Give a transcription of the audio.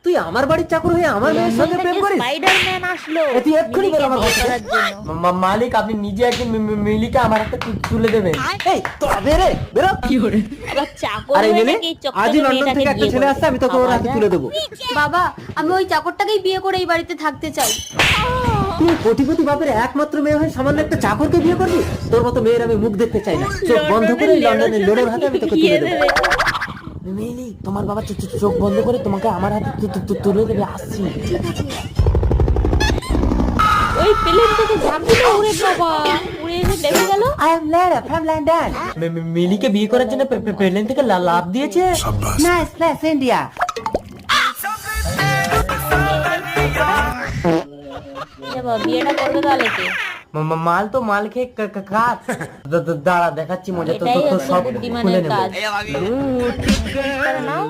তুই আমার বাড়ির চাকর হয়ে আমার মেয়ের সঙ্গে প্রেম করিস? স্পাইডারম্যান আসলো তুই এক্ষুনি বেরো আমার ঘর থেকে। করার জন্য। মালিক আপনি নিজে একদিন মিলিকে আমার হাতে তুলে দেবেন। এই তোরা বেরে বেরো। আবার চাকর আরে হয়ে মিলি, নাকি চকচকে আজই লন্ডন মেয়েটাকে থেকে একটা বিয়ে ছেলে করবে। আসছে, আমি তোকে ওর হাতে বাবা তুলে দেবো। বাবা, আমি ওই চাকরটাকেই বিয়ে করে এই বাড়িতে থাকতে চাই। তুই কোটিপতি বাপের একমাত্র মেয়ে হয়ে সামান্য একটা চাকরকে বিয়ে করবি? তোর মতো মেয়ের আমি মুখ দেখতে চাই না। চোখ বন্ধ করে লন্ডনের লোডের হাতে আমি তোকে তুলে দেবো। মিলি তোমার বাবা চোখ বন্ধ করে তোমাকে আমার হাতে তুলে দেবে, আসছি। ওই প্লেন থেকে ঝাঁপ দিল, উড়ে বাবা উড়ে এসে দেখে গেল I am Lara from London. মিলিকে বিয়ে করার জন্য প্লেন থেকে লাভ দিয়েছে। Nice place, India. বাবা বিয়েটা করবে তাহলে কে? মাল তো মাল খেয়ে কাজ। দাঁড়া দেখাচ্ছি মজা, তো এটাই তো হচ্ছে সব বুদ্ধিমানের খুলে কাজ। নেবো। নাও